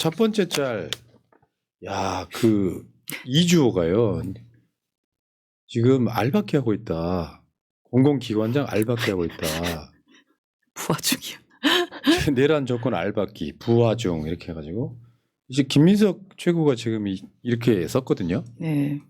첫 번째 짤, 야, 그 이주호가요. 지금 알바끼 하고 있다. 공공기관장 알바끼 하고 있다. 부하 중이요. 내란 조건 알바끼, 부하 중 이렇게 해가지고 이제 김민석 최고가 지금 이렇게 썼거든요. 네.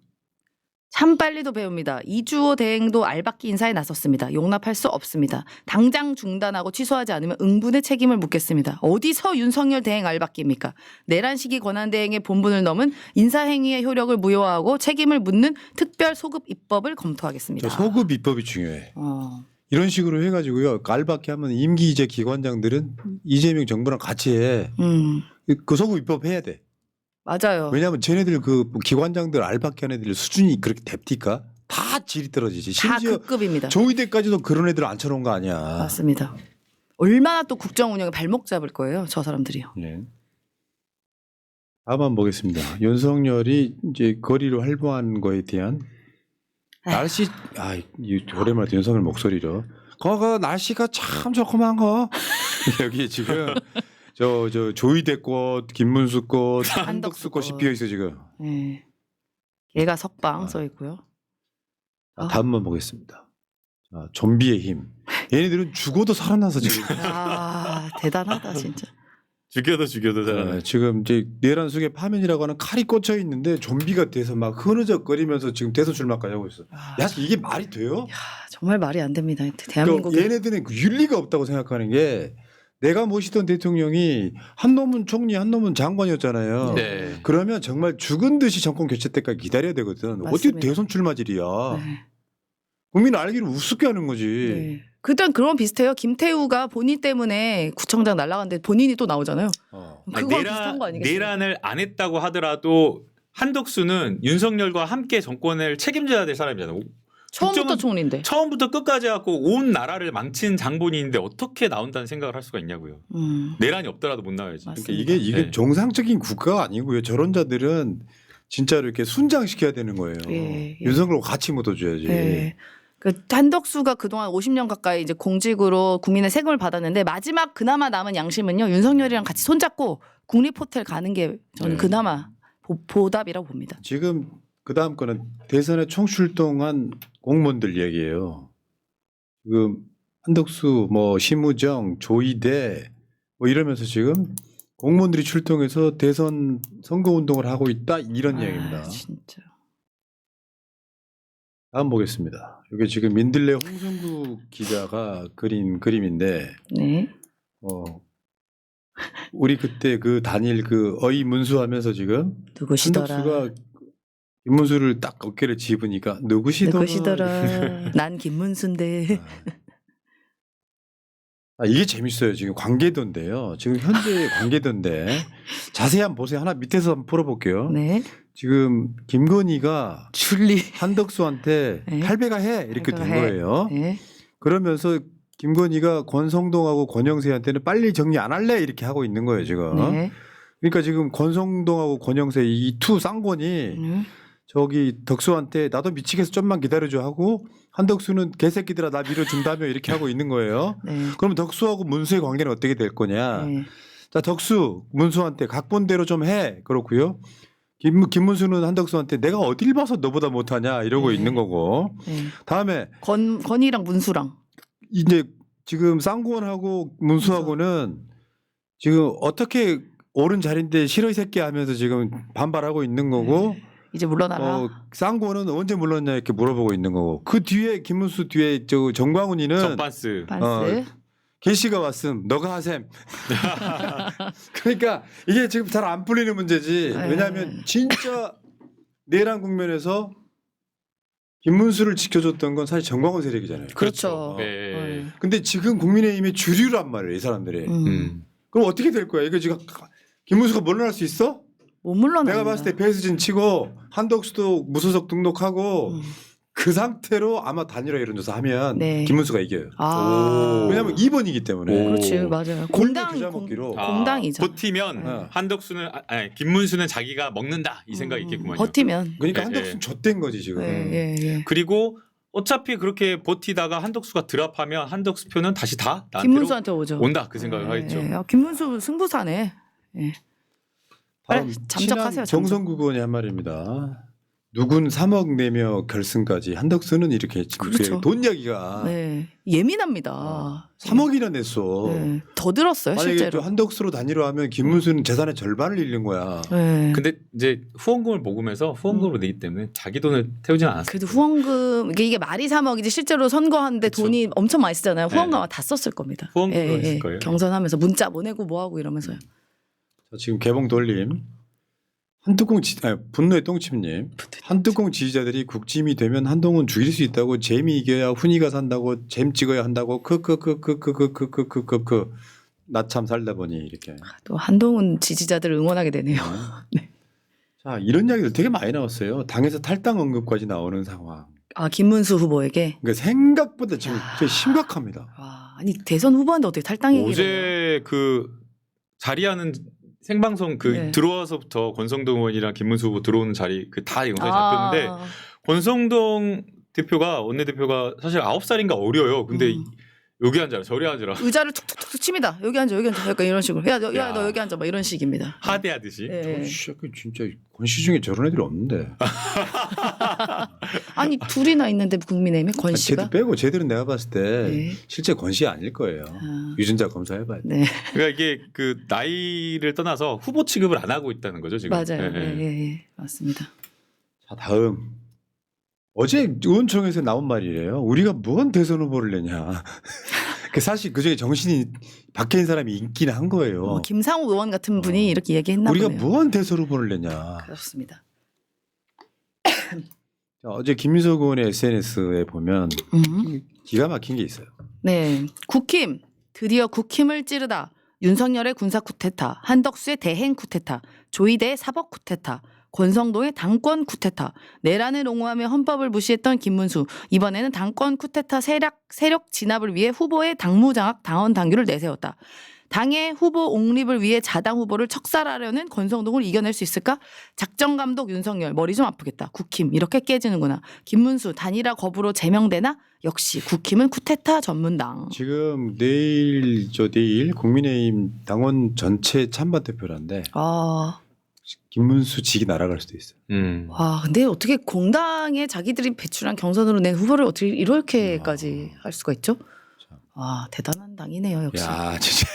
참 빨리도 배웁니다. 이주호 대행도 알박기 인사에 나섰습니다. 용납할 수 없습니다. 당장 중단하고 취소하지 않으면 응분의 책임을 묻겠습니다. 어디서 윤석열 대행 알박기입니까? 내란 시기 권한대행의 본분을 넘은 인사행위의 효력을 무효화하고 책임을 묻는 특별 소급 입법을 검토하겠습니다. 저 소급 입법이 중요해. 어. 이런 식으로 해가지고요. 알바끼 하면 임기이제 기관장들은 이재명 정부랑 같이 해. 그 소급 입법 해야 돼. 맞아요. 왜냐하면 쟤네들 그 기관장들 알바끼 하는 애들 수준이 그렇게 됩니까? 다 질이 떨어지지. 다 심지어 급급입니다. 조의대까지도 그런 애들 앉혀놓은 거 아니야. 맞습니다. 얼마나 또 국정 운영에 발목 잡을 거예요, 저 사람들이요. 네. 다음 보겠습니다. 윤석열이 이제 거리로 활보한 거에 대한 날씨, 오랜만에 윤석열 목소리로. 거가 날씨가 참 좋구만 거. 여기 지금 저 조이대 꽃, 김문수 꽃, 한덕수 꽃이 피어 있어 지금. 네. 얘가 석방 써 있고요. 다음만 보겠습니다. 자, 좀비의 힘. 얘네들은 죽어도 살아나서 지금. 대단하다 진짜. 죽여도 잘. 지금 이제 내란 속에 파면이라고 하는 칼이 꽂혀 있는데 좀비가 돼서 막 흐느적거리면서 지금 대선 출마까지 하고 있어. 야, 이게 말이 돼요? 야, 정말 말이 안 됩니다. 대한민국. 얘네들은 그 윤리가 없다고 생각하는 게 내가 모시던 대통령이 한 놈은 총리, 한 놈은 장관이었잖아요. 네. 그러면 정말 죽은 듯이 정권 교체 때까지 기다려야 되거든. 맞습니다. 어떻게 대선 출마질이야. 네. 국민 알기를 우습게 하는 거지. 네. 그땐 그런 비슷해요. 김태우가 본인 때문에 구청장 날라갔는데 본인이 또 나오잖아요. 그거랑 비슷한 거 아니겠어요? 내란을 안 했다고 하더라도 한덕수는 윤석열과 함께 정권을 책임져야 될 사람이잖아요. 처음부터 총리인데. 처음부터 끝까지 갖고 온 나라를 망친 장본인인데 어떻게 나온다는 생각을 할 수가 있냐고요. 내란이 없더라도 못 나와야지. 맞습니다. 그러니까 이게 네. 정상적인 국가가 아니고요. 저런 자들은 진짜로 이렇게 순장시켜야 되는 거예요. 예. 윤석열과 같이 묻어줘야지. 네. 그 한덕수가 그동안 50년 가까이 이제 공직으로 국민의 세금을 받았는데 마지막 그나마 남은 양심은요. 윤석열이랑 같이 손잡고 국립호텔 가는 게 저는 네. 그나마 보답이라고 봅니다. 지금 그 다음 거는 대선에 총출동한 공무원들 얘기예요. 지금 한덕수, 뭐 심우정, 조이대 뭐 이러면서 지금 공무원들이 출동해서 대선 선거운동을 하고 있다 이런 얘기입니다. 진짜. 다음 보겠습니다. 이게 지금 민들레 홍성구 기자가 그린 그림인데, 네. 우리 그때 그 단일 그 어이 문수하면서 지금 누구시더라. 한덕수가 김문수를 딱 어깨를 짚으니까 누구시더라. 난 김문수인데. 이게 재밌어요. 지금 관계도인데요. 지금 현재 관계도인데 자세히 한번 보세요. 하나 밑에서 한번 풀어볼게요. 네. 지금 김건희가 줄리. 한덕수한테 네. 할배가 해 이렇게 된 할배가 해. 거예요. 네. 그러면서 김건희가 권성동하고 권영세한테는 빨리 정리 안 할래 이렇게 하고 있는 거예요 지금. 네. 그러니까 지금 권성동하고 권영세 이 투 쌍권이 저기 덕수한테 나도 미치겠어 좀만 기다려줘 하고 한덕수는 개새끼들아 나 밀어준다며 이렇게 하고 있는 거예요. 네. 그럼 덕수하고 문수의 관계는 어떻게 될 거냐. 네. 자 덕수 문수한테 각본대로 좀 해. 그렇고요. 김문수는 한덕수한테 내가 어딜 봐서 너보다 못하냐 이러고 네. 있는 거고. 네. 다음에 건이랑 문수랑. 이제 지금 쌍권하고 문수하고는 지금 어떻게 옳은 자리인데 싫어 이 새끼 하면서 지금 반발하고 있는 거고. 이제 물러나라. 쌍권은 언제 물렀냐 이렇게 물어보고 있는 거고. 그 뒤에 김문수 뒤에 저 정광훈이는 전반스. 반스. 개씨가 왔음 너가 하셈. 그러니까 이게 지금 잘 안 풀리는 문제지. 네. 왜냐하면 진짜 내란 국면에서 김문수를 지켜줬던 건 사실 정광훈 세력이잖아요. 그렇죠. 네. 근데 지금 국민의힘의 주류란 말이에요, 이 사람들이. 그럼 어떻게 될 거야? 이거 지금 김문수가 물러날 수 있어? 못 물러나. 내가 봤을 때 배수진 치고 한덕수도 무소속 등록하고 그 상태로 아마 단일화 이런 조사 하면 네. 김문수가 이겨요. 아. 왜냐하면 2번이기 때문에. 그렇지 맞아요. 교잡먹기로. 공당이죠. 버티면 한덕수는 김문수는 자기가 먹는다 이 생각이 있겠구만요. 버티면. 그러니까 네, 한덕수는 좆된 거지 지금. 예. 그리고 어차피 그렇게 버티다가 한덕수가 드랍하면 한덕수 표는 다시 다 나한테로 김문수한테 오죠. 온다 그 생각을 하겠죠. 김문수 승부사네. 예. 다음 빨리 잠적하세요, 잠적. 정성국 의원이 한 말입니다. 누군 3억 내며 결승까지 한덕수는 이렇게 지금 그렇죠. 돈 이야기가 네. 예민합니다. 3억이나 냈어. 네. 더 들었어요, 만약에 실제로. 또 한덕수로 단위로 하면 김문수는 재산의 절반을 잃는 거야. 네. 근데 이제 후원금을 모금해서 후원금으로 내기 때문에 자기 돈을 태우진 않았어요. 그래도 후원금 이게 말이 3억이지 실제로 선거하는데 그쵸. 돈이 엄청 많이 쓰잖아요. 후원금 네. 아마 다 썼을 겁니다. 후원금으로 했을 거예요. 경선하면서 문자 보내고 뭐하고 이러면서요. 자, 지금 개봉 돌림. 분노의 똥침님. 한뚜껑 지지자들이 국짐이 되면 한동훈 죽일 수 있다고 재미 이겨야 훈이가 산다고 잼 찍어야 한다고 나 참 살다 보니 이렇게. 또 한동훈 지지자들을 응원하게 되네요. 네. 자 이런 이야기들 되게 많이 나왔어요. 당에서 탈당 언급까지 나오는 상황. 아 김문수 후보에게. 그러니까 생각보다 지금 되게 심각합니다. 와, 아니 대선 후보한테 어떻게 탈당 얘기를 해요? 어제 그 자리하는 생방송 그 네. 들어와서부터 권성동 의원이랑 김문수 후보 들어오는 자리 그 다 영상이 아. 잡혔는데 권성동 대표가 원내대표가 사실 9살인가 어려요. 근데 여기 앉아라 저리 앉아라 의자를 툭툭툭 칩니다. 여기 앉아 여기 앉아 약간 이런 식으로. 야 너 여기 앉아 막 이런 식입니다. 하대하듯이. 네. 진짜 권씨 중에 저런 애들이 없는데. 아니 둘이나 있는데 국민의힘에 권 씨가. 쟤들 빼고 쟤들은 내가 봤을 때 네. 실제 권씨 아닐 거예요. 아. 유전자 검사해봐야 돼. 네 그러니까 이게 그 나이를 떠나서 후보 취급을 안 하고 있다는 거죠 지금. 맞아요. 예, 예. 예, 맞습니다. 자 다음. 어제 의원총회에서 나온 말이래요. 우리가 뭔 대선 후보를 내냐. 사실 그중에 정신이 박혀있는 사람이 있긴 한 거예요. 김상우 의원 같은 분이 이렇게 얘기했나 우리가 보네요. 뭔 대선 후보를 내냐. 그렇습니다. 자, 어제 김민석 의원의 SNS에 보면 기가 막힌 게 있어요. 네, 국힘 드디어 국힘을 찌르다. 윤석열의 군사 쿠데타, 한덕수의 대행 쿠데타, 조이대의 사법 쿠데타, 권성동의 당권 쿠데타, 내란을 옹호하며 헌법을 무시했던 김문수, 이번에는 당권 쿠데타 세력 진압을 위해 후보의 당무장악 당원 당규를 내세웠다. 당의 후보 옹립을 위해 자당 후보를 척살하려는 권성동을 이겨낼 수 있을까? 작전 감독 윤석열 머리 좀 아프겠다. 국힘 이렇게 깨지는구나. 김문수 단일화 거부로 제명되나? 역시 국힘은 쿠데타 전문당. 지금 내일 국민의힘 당원 전체 찬반 투표란데 아, 김문수 직이 날아갈 수도 있어요. 와, 근데 어떻게 공당에 자기들이 배출한 경선으로 낸 후보를 어떻게 이렇게까지 할 수가 있죠? 와, 대단한 당이네요, 역시. 야, 진짜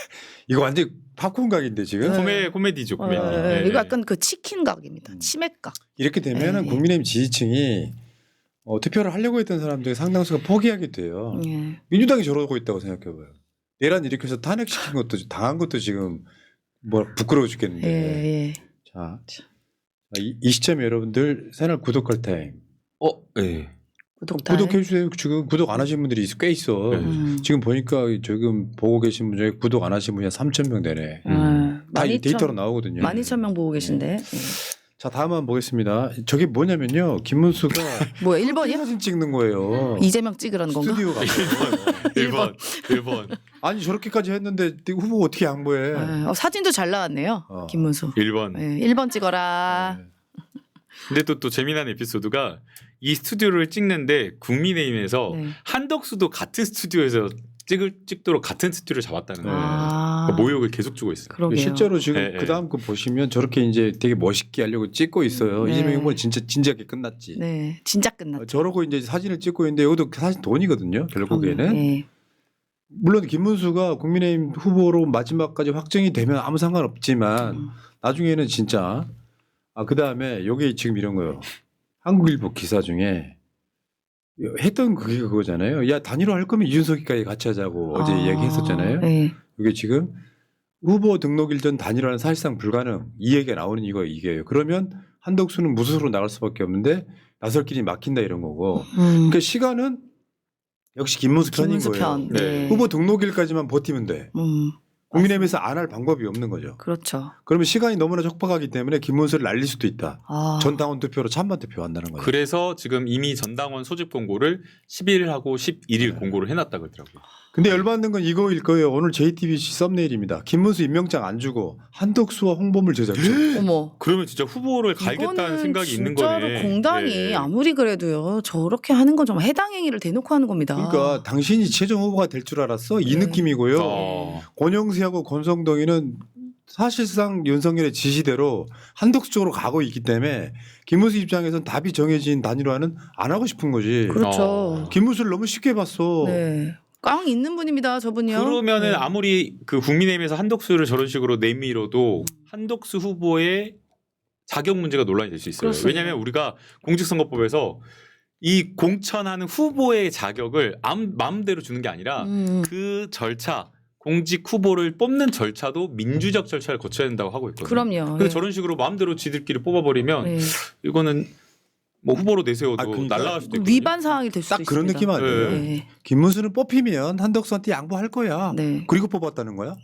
이거 완전 팝콘 각인데 지금. 코미디죠 코미디. 네, 예, 이거 예. 약간 그 치킨 각입니다. 치맥각. 이렇게 되면은 네. 국민의힘 지지층이 투표를 하려고 했던 사람들이 상당수가 포기하게 돼요. 예. 민주당이 저러고 있다고 생각해봐요. 내란 일으켜서 탄핵시킨 것도 당한 것도 지금 뭐 부끄러워 죽겠는데. 예, 예. 자, 이 시점에 여러분들 채널 구독할 타임. 예. 구독해 주세요. 지금 구독 안 하신 분들이 꽤 있어. 네. 지금 보니까 지금 보고 계신 분 중에 구독 안 하신 분이 한 3,000명 되네. 다 이 데이터로 나오거든요. 12,000명 보고 계신데. 예. 자, 다음 한번 보겠습니다. 저게 뭐냐면요. 김문수가 뭐야, 1번이요? 사진 찍는 거예요. 이재명 찍으라는 건가? 스튜디오 가서. 1번. 아니 저렇게까지 했는데 후보 어떻게 양보해? 사진도 잘 나왔네요. 김문수. 1번. 예, 1번 찍어라. 근데 또 재미난 에피소드가 이 스튜디오를 찍는데 국민의힘에서 네. 한덕수도 같은 스튜디오에서 찍도록 같은 스튜디오를 잡았다는 거예요. 아, 그러니까 모욕을 계속 주고 있어요. 그러게요. 실제로 지금 네, 그 다음 거 보시면 저렇게 이제 되게 멋있게 하려고 찍고 있어요. 네. 이재명이 뭐 진짜 진지하게 끝났지. 네, 진짜 끝났죠. 저러고 이제 사진을 찍고 있는데 이것도 사실 돈이거든요. 결국에는. 예. 물론 김문수가 국민의힘 후보로 마지막까지 확정이 되면 아무 상관없지만 나중에는 진짜 그 다음에 요게 지금 이런 거요. 한국일보 기사 중에 했던 그게 그거잖아요. 야 단일화 할 거면 이준석이까지 같이 하자고 어제 얘기했었잖아요. 네. 이게 지금 후보 등록일 전 단일화는 사실상 불가능 이 얘기가 나오는 이게요. 그러면 한덕수는 무소속으로 나갈 수밖에 없는데 나설 길이 막힌다 이런 거고. 그러니까 시간은 역시 김문수 편인 김문수 거예요. 편. 네. 후보 등록일까지만 버티면 돼. 국민의힘에서 안 할 방법이 없는 거죠. 그렇죠. 그러면 시간이 너무나 촉박하기 때문에 김문수를 날릴 수도 있다. 아. 전당원 투표로 찬반 투표 한다는 거예요. 그래서 지금 이미 전당원 소집 공고를 11일하고 11일 공고를 해놨다 그러더라고요. 근데 열받는 건 이거일 거예요. 오늘 JTBC 썸네일입니다. 김문수 임명장 안 주고 한덕수와 홍범을 제작죠. 어머. 그러면 진짜 후보를 갈겠다는 이거는 생각이 있는 진짜로 거네. 공당이 예. 아무리 그래도요 저렇게 하는 건 좀 해당 행위를 대놓고 하는 겁니다. 그러니까 당신이 최종 후보가 될 줄 알았어? 이 네. 느낌이고요. 어. 권영세하고 권성동이는 사실상 윤석열의 지시대로 한덕수 쪽으로 가고 있기 때문에 김문수 입장에서는 답이 정해진 단일화는 안 하고 싶은 거지. 그렇죠. 김문수를 너무 쉽게 봤어. 네. 깡 있는 분입니다. 저분이요. 그러면은 네. 아무리 그 국민의힘에서 한덕수를 저런 식으로 내밀어도 한덕수 후보의 자격 문제가 논란이 될 수 있어요. 그렇습니다. 왜냐하면 우리가 공직선거법에서 이 공천하는 후보의 자격을 마음대로 주는 게 아니라 그 절차, 공직 후보를 뽑는 절차도 민주적 절차를 거쳐야 된다고 하고 있거든요. 그럼요. 근데 네. 저런 식으로 마음대로 지들끼리 뽑아버리면 네. 이거는 뭐 후보로 내세워도 그러니까 날아갈 수도 있거든요. 위반 사항이 될 수도 딱 그런 있습니다. 느낌 아니에요? 네. 김문수는 뽑히면 한덕수한테 양보할 거야. 네. 그리고 뽑았다는 거야?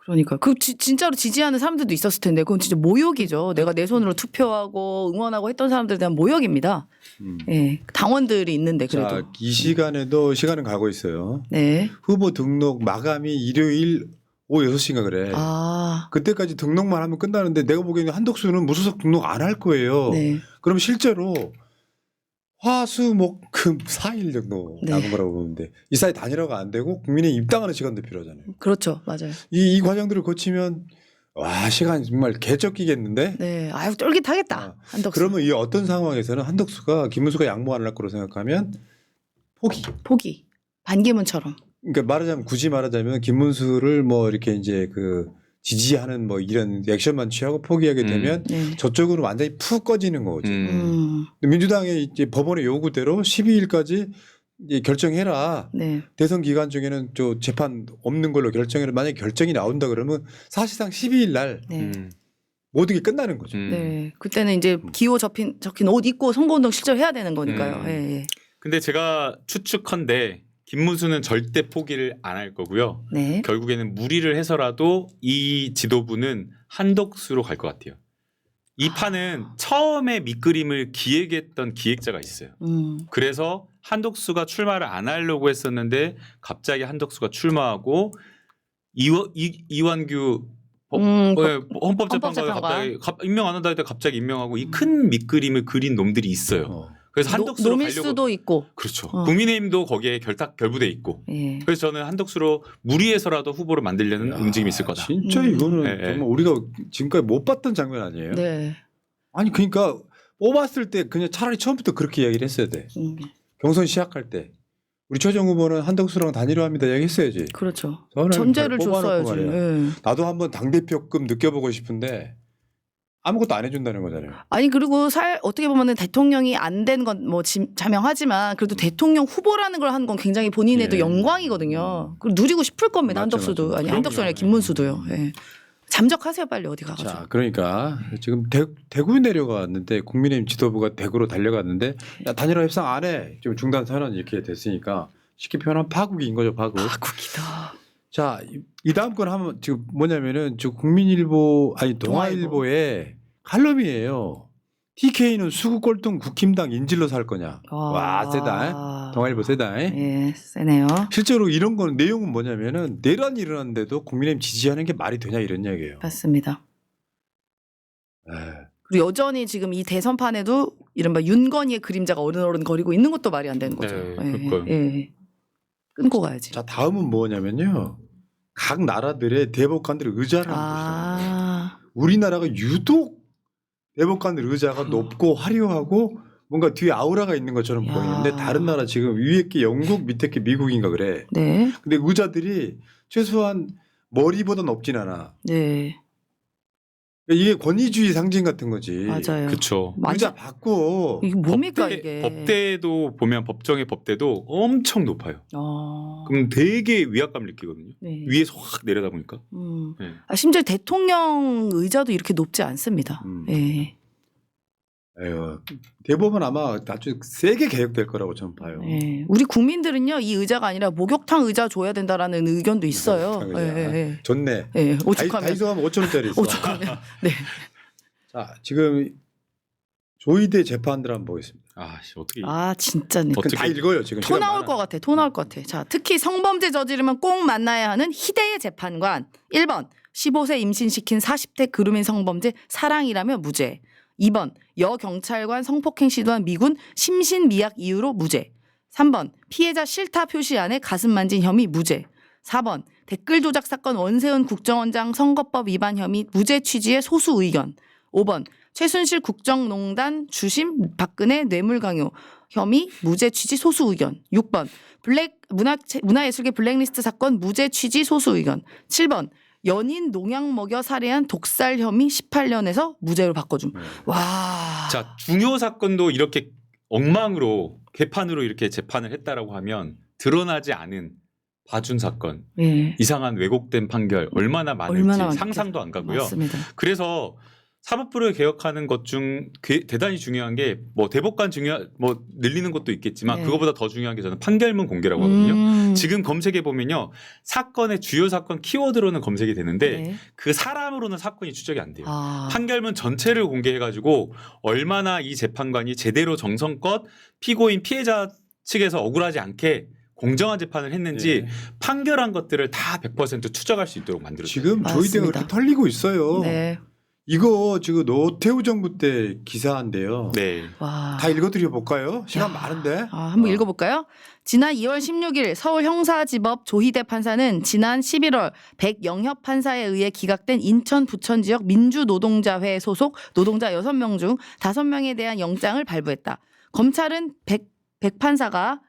그러니까 그 진짜로 지지하는 사람들도 있었을 텐데 그건 진짜 모욕이죠. 내가 내 손으로 투표하고 응원하고 했던 사람들에 대한 모욕입니다. 예, 당원들이 있는데 그래도. 자, 이 시간에도 시간은 가고 있어요. 네. 후보 등록 마감이 일요일 오후 6시인가 그래. 아. 그때까지 등록만 하면 끝나는데 내가 보기에는 한덕수는 무소속 등록 안 할 거예요. 네. 그럼 실제로 화수목금 4일 정도 네. 남은 거라고 보는데 이 사이 단일화가 안 되고 국민에 입당하는 시간도 필요하잖아요. 그렇죠. 맞아요. 이 과정들을 거치면 와 시간 정말 개쩍기겠는데. 네. 아유 쫄깃하겠다. 한덕수. 그러면 이 어떤 상황에서는 한덕수가 김문수가 양보 안 할 거로 생각하면 포기. 반기문처럼. 그러니까 말하자면 굳이 말하자면 김문수를 뭐 이렇게 이제 그 지지하는 뭐 이런 액션만 취하고 포기하게 되면 네. 저쪽으로 완전히 푹 꺼지는 거죠. 음. 민주당의 이제 법원의 요구대로 12일까지 이제 결정해라. 네. 대선 기간 중에는 저 재판 없는 걸로 결정해라. 만약에 결정이 나온다 그러면 사실상 12일 날 네. 모든 게 끝나는 거죠. 네. 그때는 이제 기호 적힌 옷 입고 선거운동 실제로 해야 되는 거니까요. 예, 예. 근데 제가 추측컨대 김문수는 절대 포기를 안 할 거고요. 네. 결국에는 무리를 해서라도 이 지도부는 한덕수로 갈 것 같아요. 이 판은 처음에 밑그림을 기획했던 기획자가 있어요. 그래서 한덕수가 출마를 안 하려고 했었는데 갑자기 한덕수가 출마하고 이완규 헌법재판관을 갑자기 임명 안 한다 했다 갑자기 임명하고 이 큰 밑그림을 그린 놈들이 있어요. 그래서 한덕수로 노밀수도 가려고 있고. 그렇죠. 국민의힘도 거기에 결부돼 있고. 예. 그래서 저는 한덕수로 무리해서라도 후보를 만들려는 움직임이 있을 거다. 진짜 이거는 네, 정말 우리가 지금까지 못 봤던 장면 아니에요? 네. 아니 그러니까 뽑았을 때 그냥 차라리 처음부터 그렇게 이야기를 했어야 돼. 경선 시작할 때 우리 최종 후보는 한덕수랑 단일화합니다 이야기했어야지. 그렇죠. 저는 전제를 잘 뽑아놓고 줬어야지. 말이야. 예. 나도 한번 당대표급 느껴보고 싶은데 아무것도 안 해준다는 거잖아요. 아니 그리고 어떻게 보면은 대통령이 안 된 건 뭐 자명하지만 그래도 대통령 후보라는 걸 하는 건 굉장히 본인에도 예. 영광이거든요. 그걸 누리고 싶을 겁니다. 맞죠, 한덕수도 맞죠. 아니 그럼요. 한덕수 아니라 김문수도요. 예. 잠적하세요 빨리 어디 가가지고. 자, 그러니까 지금 대구에 내려갔는데 국민의힘 지도부가 대구로 달려갔는데 야, 단일화 협상 안 해. 지금 중단 선언 이렇게 됐으니까 쉽게 표현하면 파국인 거죠, 파국. 파국이다. 자, 이 다음 건 하면 지금 뭐냐면은 지금 국민일보 아니 동아일보의 칼럼이에요. TK는 수구 꼴통 국힘당 인질로 살 거냐. 와, 세다. 동아일보 세다. 예, 세네요. 실제로 이런 건 내용은 뭐냐면은 내란이 일어났는데도 국민의힘 지지하는 게 말이 되냐 이런 이야기예요. 맞습니다. 에이. 그리고 여전히 지금 이 대선판에도 이른바 윤건희의 그림자가 어른어른거리고 있는 것도 말이 안 되는 거죠. 네, 그러니까요. 예. 끊고 가야지. 자, 다음은 뭐냐면요. 각 나라들의 대법관들의 의자라는 것이죠. 우리나라가 유독 대법관들 의자가 높고 화려하고 뭔가 뒤에 아우라가 있는 것처럼 야. 보이는데 다른 나라 지금 위에 게 영국 밑에 게 미국인가 그래. 네. 근데 의자들이 최소한 머리보다 높진 않아. 네. 이게 권위주의 상징 같은 거지. 네. 맞아요. 그렇죠. 의자 바꿔. 이게 뭡니까 이게? 법대도 보면 법정의 법대도 엄청 높아요. 어. 그럼 되게 위압감을 느끼거든요. 네. 위에서 확 내려다 보니까. 네. 심지어 대통령 의자도 이렇게 높지 않습니다. 예. 에휴, 대법원 아마 아주 세게 개혁될 거라고 저는 봐요. 예. 우리 국민들은요 이 의자가 아니라 목욕탕 의자 줘야 된다라는 의견도 있어요. 목욕탕 의자. 예. 좋네. 예. 오죽하면. 다이소 가면 5,000원짜리 있어. 오죽하면. 네. 자, 지금 조이대 재판들 한번 보겠습니다. 어떻게? 아 진짜네. 어떻게- 다 읽어요 지금. 토 시간 나올 많아. 것 같아. 토 나올 것 같아. 자, 특히 성범죄 저지르면 꼭 만나야 하는 희대의 재판관. 1번 15세 임신시킨 40대 그루민 성범죄 사랑이라며 무죄. 2번 여경찰관 성폭행 시도한 미군 심신미약 이유로 무죄. 3번 피해자 싫다 표시 안에 가슴 만진 혐의 무죄. 4번 댓글 조작 사건 원세훈 국정원장 선거법 위반 혐의 무죄 취지의 소수 의견. 5번 최순실 국정농단 주심 박근혜 뇌물 강요 혐의 무죄 취지 소수 의견. 6번 문화예술계 블랙리스트 사건 무죄 취지 소수 의견. 7번 연인 농약 먹여 살해한 독살 혐의 18년에서 무죄로 바꿔줌. 와. 자, 중요 사건도 이렇게 엉망으로 개판으로 이렇게 재판을 했다라고 하면 드러나지 않은 봐준 사건, 예. 이상한 왜곡된 판결 얼마나 많을지 얼마나 상상도 안 가고요. 맞습니다. 그래서 사법부를 개혁하는 것 중 대단히 중요한 게 뭐 대법관 뭐 늘리는 것도 있겠지만 네. 그거보다 더 중요한 게 저는 판결문 공개라고 하거든요. 지금 검색해 보면요, 사건의 주요 사건 키워드로는 검색이 되는데 네. 그 사람으로는 사건이 추적이 안 돼요. 아. 판결문 전체를 공개해가지고 얼마나 이 재판관이 제대로 정성껏 피고인 피해자 측에서 억울하지 않게 공정한 재판을 했는지 네. 판결한 것들을 다 100% 추적할 수 있도록 만들었어요. 지금 맞습니다. 조이대가 그렇게 털리고 있어요. 네. 이거 지금 노태우 정부 때 기사인데요. 네. 와. 다 읽어드려 볼까요? 시간 많은데. 한번 읽어볼까요? 지난 2월 16일 서울형사지법 조희대 판사는 지난 11월 백영협 판사에 의해 기각된 인천 부천 지역 민주노동자회 소속 노동자 6명 중 5명에 대한 영장을 발부했다. 검찰은 백 판사가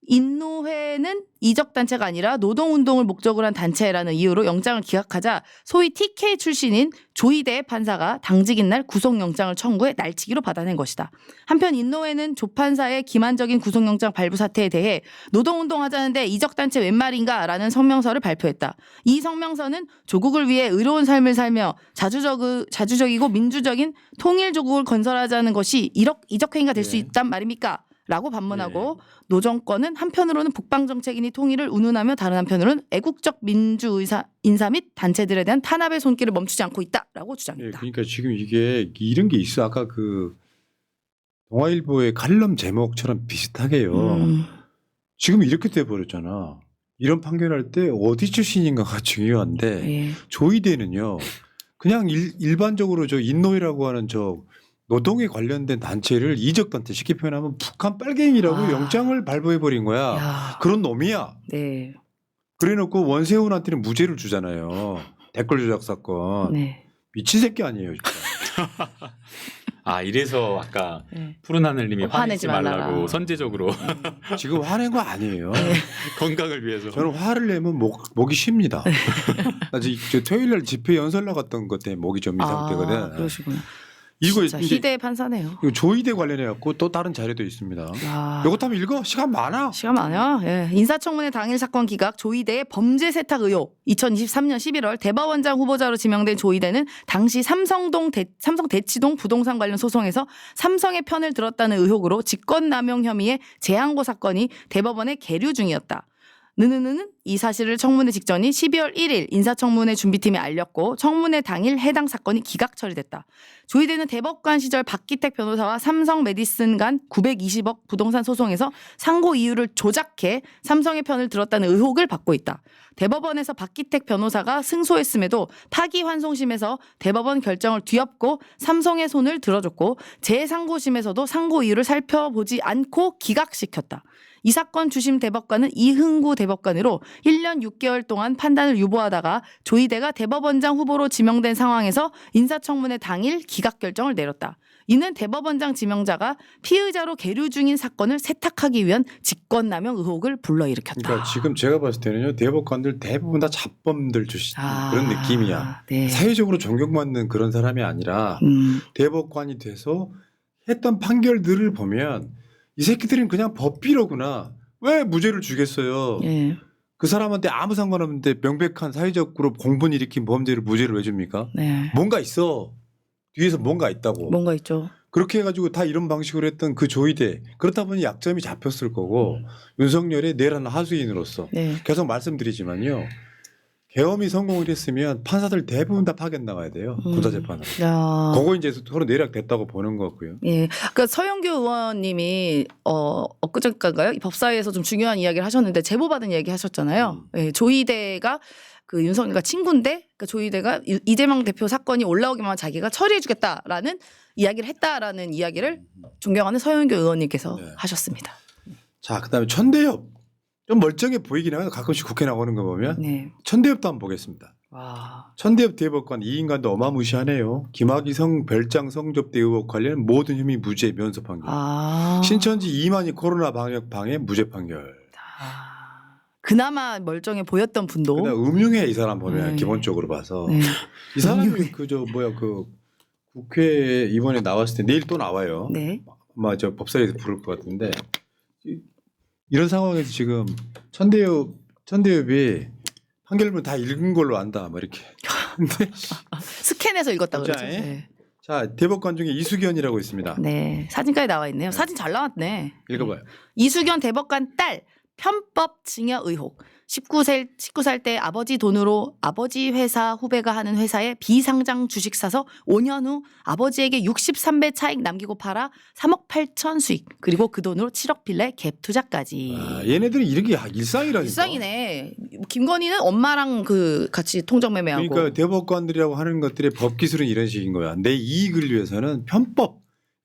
인노회는 이적단체가 아니라 노동운동을 목적으로 한 단체라는 이유로 영장을 기각하자 소위 TK 출신인 조희대 판사가 당직인 날 구속영장을 청구해 날치기로 받아낸 것이다. 한편 인노회는 조 판사의 기만적인 구속영장 발부 사태에 대해 노동운동하자는데 이적단체 웬 말인가 라는 성명서를 발표했다. 이 성명서는 조국을 위해 의로운 삶을 살며 자주적이고 민주적인 통일조국을 건설하자는 것이 이적행위가 될 수 네. 있단 말입니까? 라고 반문하고 노정권은 한편으로는 북방정책이니 통일을 운운하며 다른 한편으로는 애국적 인사 및 단체들에 대한 탄압의 손길을 멈추지 않고 있다라고 예, 주장했다. 그러니까 지금 이게 이런 게 있어. 아까 그 동아일보의 칼럼 제목처럼 비슷하게요. 지금 이렇게 돼 버렸잖아. 이런 판결할 때 어디 출신인가가 중요한데 예. 조이대는요. 그냥 일반적으로 저 인노회라고 하는 저 노동에 관련된 단체를 이적단체 쉽게 표현하면 북한 빨갱이라고 아. 영장을 발부해 버린 거야. 야. 그런 놈이야. 네. 그래놓고 원세훈한테는 무죄를 주잖아요. 댓글 조작 사건. 네. 미친 새끼 아니에요, 진짜. 아, 이래서 아까 네. 푸른 하늘님이 화내지 화내지 말라고 말라라. 선제적으로 지금 화낸 거 아니에요. 건강을 위해서. 저는 화를 내면 목이 쉽니다. 나 지금 토요일 날 집회 연설 나갔던 것 때문에 목이 좀 이 상태거든. 그러시구나. 이거 진짜 이제 희대의 판사네요. 이거 조이대 관련해 갖고 또 다른 자료도 있습니다. 야. 이것도 한번 읽어. 시간 많아. 시간 많아요. 예. 인사청문회 당일 사건 기각 조희대의 범죄 세탁 의혹. 2023년 11월 대법원장 후보자로 지명된 조희대는 당시 삼성 대치동 부동산 관련 소송에서 삼성의 편을 들었다는 의혹으로 직권남용 혐의의 재항고 사건이 대법원에 계류 중이었다. 느느느는 이 사실을 청문회 직전인 12월 1일 인사청문회 준비팀에 알렸고 청문회 당일 해당 사건이 기각 처리됐다. 조희대는 대법관 시절 박기택 변호사와 삼성 메디슨 간 920억 부동산 소송에서 상고 이유를 조작해 삼성의 편을 들었다는 의혹을 받고 있다. 대법원에서 박기택 변호사가 승소했음에도 파기환송심에서 대법원 결정을 뒤엎고 삼성의 손을 들어줬고 재상고심에서도 상고 이유를 살펴보지 않고 기각시켰다. 이 사건 주심 대법관은 이흥구 대법관으로 1년 6개월 동안 판단을 유보하다가 조희대가 대법원장 후보로 지명된 상황에서 인사청문회 당일 기각 결정을 내렸다. 이는 대법원장 지명자가 피의자로 계류 중인 사건을 세탁하기 위한 직권남용 의혹을 불러일으켰다. 그러니까 지금 제가 봤을 때는요. 대법관들 대부분 다 잡범들 출신 그런 느낌이야. 네. 사회적으로 존경받는 그런 사람이 아니라 대법관이 돼서 했던 판결들을 보면 이 새끼들은 그냥 법비로구나. 왜 무죄를 주겠어요. 예. 그 사람한테 아무 상관없는데 명백한 사회적 그룹 공분 일으킨 범죄를 무죄를 왜 줍니까? 네. 뭔가 있어. 뒤에서 뭔가 있다고. 뭔가 있죠. 그렇게 해가지고 다 이런 방식으로 했던 그 조이대. 그렇다 보니 약점이 잡혔을 거고 윤석열의 내란 하수인으로서 네. 계속 말씀드리지만요. 계엄이 성공을 했으면 판사들 대부분 다 파견 나가야 돼요. 군사재판으로. 야. 그거 이제 서로 내락됐다고 보는 거고요. 예. 그러니까 서영교 의원님이 엊그저께인가요? 법사위에서 좀 중요한 이야기를 하셨는데 제보받은 얘기 하셨잖아요. 예. 조희대가 그 윤석열과 친구인데 그러니까 조희대가 이재명 대표 사건이 올라오기만 하면 자기가 처리해주겠다라는 이야기를 했다라는 이야기를 존경하는 서영교 의원님께서 네. 하셨습니다. 자, 그다음에 천대엽. 좀 멀쩡해 보이긴 하면 가끔씩 국회 나오는 거 보면 네. 천대엽도 한번 보겠습니다. 와. 천대엽 대법관 이 인간도 어마무시하네요. 김학의 별장 성접대 의혹 관련 모든 혐의 무죄 면소 판결. 신천지 이만희 코로나 방역 방해 무죄 판결. 그나마 멀쩡해 보였던 분도. 그다음 음흉해 이 사람 보면 네. 기본적으로 봐서 네. 이 사람이 그 국회 이번에 나왔을 때 내일 또 나와요. 네. 아마 저 법사위에서 부를 것 같은데 이런 상황에서 지금 천대엽이 판결문 다 읽은 걸로 안다 뭐 이렇게. 근데 스캔해서 읽었다 그러죠. 진짜에? 네. 자 대법관 중에 이수견이라고 있습니다. 네. 사진까지 나와 있네요. 사진 잘 나왔네. 읽어봐요. 이수견 대법관 딸 편법 증여 의혹. 19살 때 아버지 돈으로 아버지 회사 후배가 하는 회사에 비상장 주식 사서 5년 후 아버지에게 63배 차익 남기고 팔아 3억 8천 수익. 그리고 그 돈으로 7억 빌레 갭 투자까지. 아, 얘네들은 이런 게 일상이라니까. 일상이네. 김건희는 엄마랑 그 같이 통정 매매하고. 그러니까 대법관들이라고 하는 것들의 법 기술은 이런 식인 거야. 내 이익을 위해서는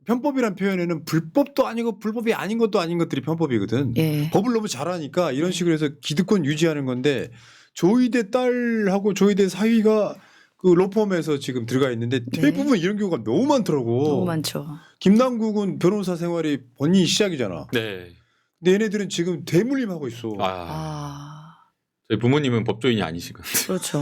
편법이란 표현에는 불법도 아니고 불법이 아닌 것도 아닌 것들이 편법이거든. 예. 법을 너무 잘하니까 이런 식으로 해서 기득권 유지하는 건데 조이대 딸하고 조이대 사위가 그 로펌에서 지금 들어가 있는데 네. 대부분 이런 경우가 너무 많더라고. 너무 많죠. 김남국은 변호사 생활이 본인이 시작이잖아. 네. 근데 얘네들은 지금 대물림하고 있어. 아. 저희 부모님은 법조인이 아니시거든요. 그렇죠.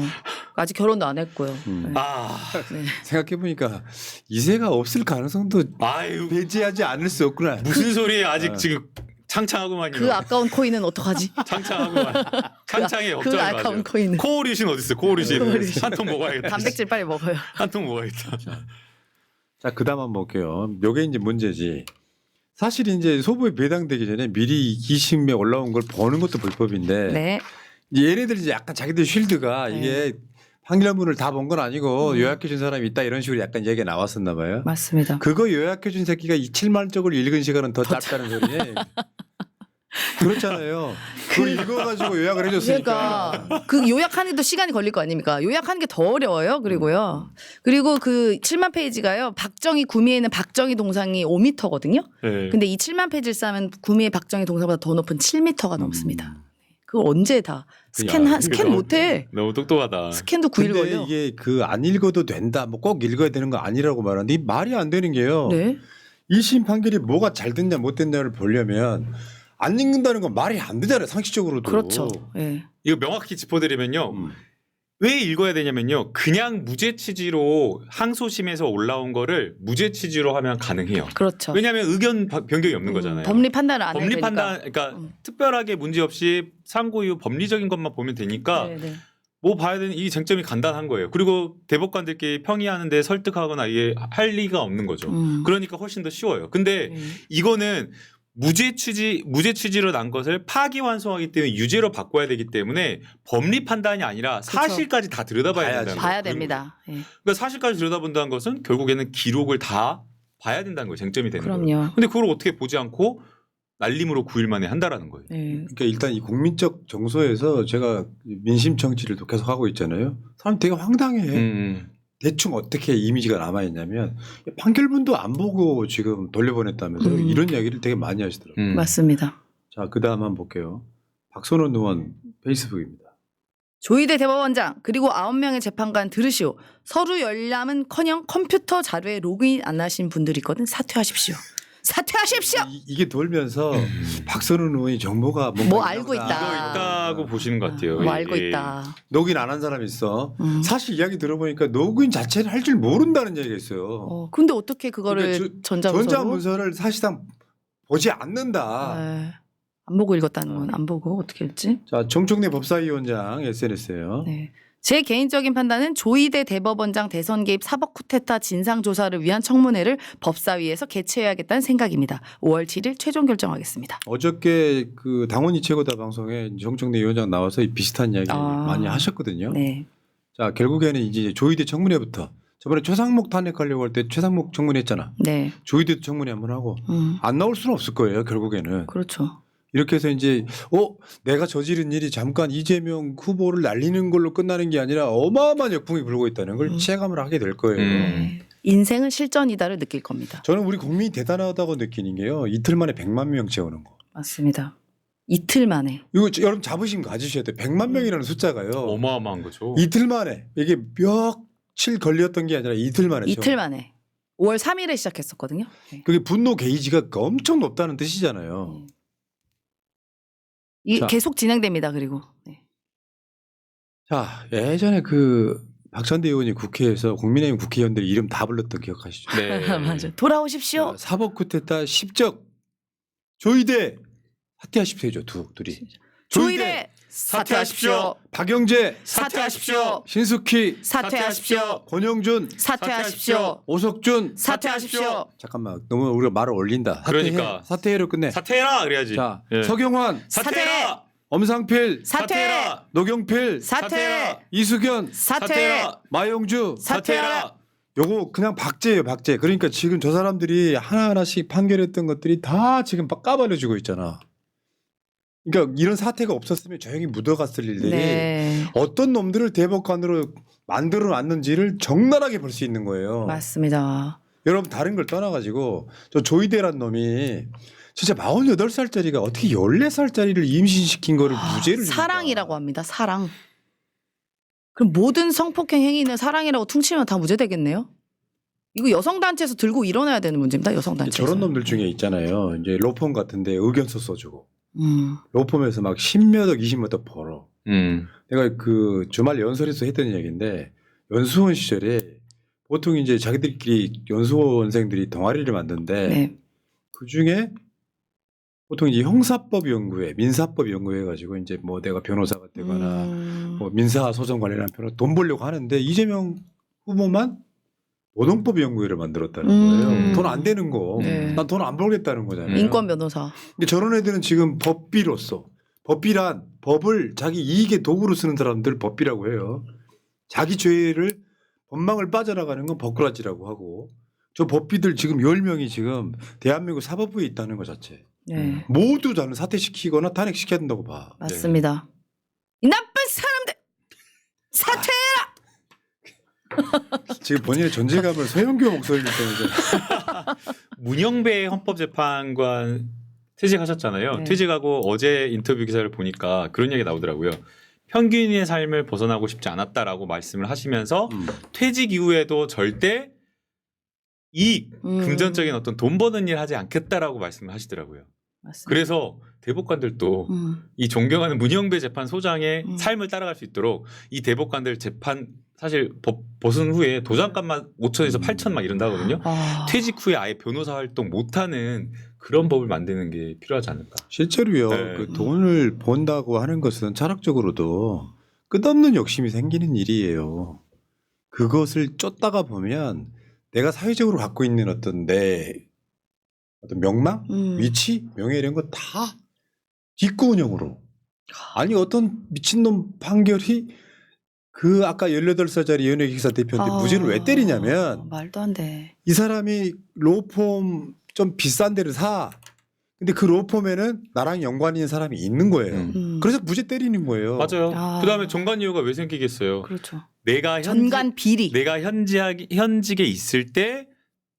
아직 결혼도 안 했고요. 음. 네. 아, 네. 생각해보니까 이세가 없을 가능성도 아유 배제하지 않을 수 없구나. 무슨 소리예요? 아직 어. 지금 창창하고만요. 그 아까운 코인은 어떡하지? 창창하고만. 창창에 그 걱정을 아까운 마세요. 코인은. 코오리신 어디 있어요? 코오리신 코오리신. 한 통 먹어야겠다. 단백질 빨리 먹어요. 한 통 먹어야겠다. 자, 그다음 한번 볼게요. 요게 이제 문제지. 사실 이제 소부에 배당되기 전에 미리 20매 올라온 걸 버는 것도 불법인데 네. 이제 얘네들 이제 약간 자기들 쉴드가 네. 이게 판결문을 다 본 건 아니고 요약해 준 사람이 있다 이런 식으로 약간 얘기가 나왔었나 봐요. 맞습니다. 그거 요약해 준 새끼가 이 7만 쪽을 읽은 시간은 더 짧다는 소리네. 그렇잖아요. 그걸 읽어가지고 요약을 해줬으니까. 그러니까 그 요약하는 게 시간이 걸릴 거 아닙니까? 요약하는 게 더 어려워요. 그리고요. 그리고 그 7만 페이지가요. 박정희 구미에 있는 박정희 동상이 5m거든요. 네. 근데 이 7만 페이지를 쌓으면 구미의 박정희 동상보다 더 높은 7m가 넘습니다. 그걸 언제 다 스캔 못해. 너무 똑똑하다. 스캔도 9일 근데 걸려. 이게 그 안 읽어도 된다. 뭐 꼭 읽어야 되는 거 아니라고 말하는데 이 말이 안 되는 게요. 네. 1심 판결이 뭐가 잘 됐냐 못 됐냐를 보려면 안 읽는다는 건 말이 안 되잖아요. 상식적으로도. 그렇죠. 예. 이거 명확히 짚어드리면요. 음. 왜 읽어야 되냐면요. 그냥 무죄 취지로 항소심에서 올라온 거를 무죄 취지로 하면 가능해요. 그렇죠. 왜냐하면 의견 변경이 없는 거잖아요. 법리 판단을 안 해야 법리 되니까. 판단, 그러니까 특별하게 문제 없이 상고 이후 법리적인 것만 보면 되니까 네, 네. 뭐 봐야 되는 이 쟁점이 간단한 거예요. 그리고 대법관들끼리 평의하는데 설득하거나 이게 할 리가 없는 거죠. 그러니까 훨씬 더 쉬워요. 근데 이거는 무죄 취지로 난 것을 파기환송하기 때문에 유죄로 바꿔야 되기 때문에 법리 판단이 아니라 사실까지 다 들여다봐야 봐야지. 된다는 봐야 거예요. 됩니다. 예. 그러니까 사실까지 들여다본다는 것은 결국에는 기록을 다 봐야 된다는 거예요. 쟁점이 되는 거예요. 그럼요. 근데 그걸 어떻게 보지 않고 날림으로 9일 만에 한다라는 거예요. 예. 그러니까 일단 이 국민적 정서에서 제가 민심 정치를 계속 하고 있잖아요. 사람 되게 황당해. 대충 어떻게 이미지가 남아있냐면 판결문도 안 보고 지금 돌려보냈다면서 이런 이야기를 되게 많이 하시더라고요. 맞습니다. 자, 그 다음 한번 볼게요. 박선원 의원 페이스북입니다. 조희대 대법원장 그리고 9명의 재판관 들으시오. 서류 열람은커녕 컴퓨터 자료에 로그인 안 하신 분들이 있거든. 사퇴하십시오. 사퇴하십시오. 이게 돌면서 박선원 의원이 정보가 뭔가 뭐 알고 있나 있다. 보다. 이거 있다고 보시는 것 같아요. 뭐 알고 예. 있다. 로그인 안 한 사람이 있어. 음. 사실 이야기 들어보니까 로그인 자체를 할 줄 모른다는 얘기가 있어요. 근데 어떻게 그거를 그러니까 전자문서로? 전자문서를 사실상 보지 않는다. 네. 안 보고 읽었다는 건 안 보고 어떻게 읽지? 자, 정청래 법사위원장 SNS에요. 네. 제 개인적인 판단은 조희대 대법원장 대선 개입 사법 쿠데타 진상 조사를 위한 청문회를 법사위에서 개최해야겠다는 생각입니다. 5월 7일 최종 결정하겠습니다. 어저께 그 당원이 최고다 방송에 정청래 위원장 나와서 이 비슷한 이야기 많이 하셨거든요. 네. 자, 결국에는 이제 조희대 청문회부터 저번에 최상목 탄핵하려고 할 때 최상목 청문회 했잖아. 네. 조희대도 청문회 한번 하고 안 나올 수는 없을 거예요. 결국에는. 그렇죠. 이렇게 해서 이제 내가 저지른 일이 잠깐 이재명 후보를 날리는 걸로 끝나는 게 아니라 어마어마한 역풍이 불고 있다는 걸 체감을 하게 될 거예요. 네. 인생은 실전이다를 느낄 겁니다. 저는 우리 국민이 대단하다고 느끼는 게요. 이틀 만에 100만 명 채우는 거. 맞습니다. 이틀 만에. 이거 여러분 자부심 가지셔야 돼요. 100만 명이라는 숫자가요. 어마어마한 거죠. 이틀 만에 이게 며칠 걸렸던 게 아니라 이틀 만에. 이틀 만에. 5월 3일에 시작했었거든요. 네. 그게 분노 게이지가 엄청 높다는 뜻이잖아요. 이 자. 계속 진행됩니다. 그리고. 네. 자, 예전에 그 박찬대 의원이 국회에서 국민의힘 국회의원들 이름 다 불렀던 기억하시죠? 네. 맞아. 돌아오십시오. 사법 쿠데타 10적 조이대 사퇴하십시오죠. 둘이. 조이대 사퇴하십시오. 박영재 사퇴하십시오. 신숙희 사퇴하십시오. 권영준 사퇴하십시오. 오석준 사퇴하십시오. 잠깐만 너무 우리가 말을 올린다. 그러니까. 사퇴해로 끝내. 사퇴해라 그래야지. 자 예. 서경환 사퇴해라. 엄상필 사퇴. 노경필 사퇴. 이수견 사퇴. 마영주 사퇴해라. 요거 그냥 박제예요 박제. 그러니까 지금 저 사람들이 하나하나씩 판결했던 것들이 다 지금 까발려지고 있잖아. 그러니까 이런 사태가 없었으면 조용히 묻어갔을 일들이 네. 어떤 놈들을 대법관으로 만들어 놨는지를 적나라하게 볼 수 있는 거예요. 맞습니다. 여러분 다른 걸 떠나가지고 저 조이대란 놈이 진짜 48살짜리가 어떻게 14살짜리를 임신시킨 거를 무죄를 줍니까? 사랑이라고 합니다. 사랑. 그럼 모든 성폭행 행위는 사랑이라고 퉁치면 다 무죄되겠네요? 이거 여성단체에서 들고 일어나야 되는 문제입니다. 여성단체에서. 저런 놈들 중에 있잖아요. 이제 로펌 같은데 의견서 써주고 음. 로펌에서 막 10몇억 20몇억 벌어. 음. 내가 그 주말 연설에서 했던 얘기인데 연수원 시절에 보통 이제 자기들끼리 연수원생들이 동아리를 만드는데 네. 그 중에 보통 이제 형사법 연구회, 민사법 연구회 가지고 이제 뭐 내가 변호사가 되거나 뭐 민사 소송 관련한 변호 돈 벌려고 하는데 이재명 후보만 노동법 연구회를 만들었다는 거예요. 돈 안 되는 거. 네. 난 돈 안 벌겠다는 거잖아요. 인권 변호사. 근데 저런 애들은 지금 법비로서 법비란 법을 자기 이익의 도구로 쓰는 사람들 법비라고 해요. 자기 죄를 법망을 빠져나가는 건 법꾸라지라고 하고 저 법비들 지금 10명이 지금 대한민국 사법부에 있다는 것 자체. 네. 모두 저는 사퇴시키거나 탄핵시켜야 된다고 봐. 맞습니다. 이 나쁜 사람들 사퇴해라. 지금 본인의 존재감을 서영교 목소리를 때문에 문영배 헌법재판관 퇴직하셨잖아요. 네. 퇴직하고 어제 인터뷰 기사를 보니까 그런 얘기 나오더라고요. 평균인의 삶을 벗어나고 싶지 않았다라고 말씀을 하시면서 퇴직 이후에도 절대 이익, 금전적인 어떤 돈 버는 일 하지 않겠다라고 말씀을 하시더라고요. 맞습니다. 그래서 대법관들도 이 존경하는 문영배 재판소장의 삶을 따라갈 수 있도록 이 대법관들 재판 사실 법 벗은 후에 도장값만 5천에서 8천 막 이런다 하거든요. 퇴직 후에 아예 변호사 활동 못하는 그런 법을 만드는 게 필요하지 않을까. 실제로요. 네. 그 돈을 번다고 하는 것은 철학적으로도 끝없는 욕심이 생기는 일이에요. 그것을 쫓다가 보면 내가 사회적으로 갖고 있는 어떤 내 어떤 명망, 위치, 명예 이런 거 다 뒷구운영으로. 아니 어떤 미친놈 판결이 그 아까 18살짜리 연예기사 대표한테 무죄를 왜 때리냐면 말도 안 돼. 이 사람이 로펌 좀 비싼 데를 사. 근데 그 로펌에는 나랑 연관 있는 사람이 있는 거예요. 그래서 무죄 때리는 거예요. 맞아요. 그다음에 정관 이유가 왜 생기겠어요? 그렇죠. 내가 전관 비리. 내가 현직에 있을 때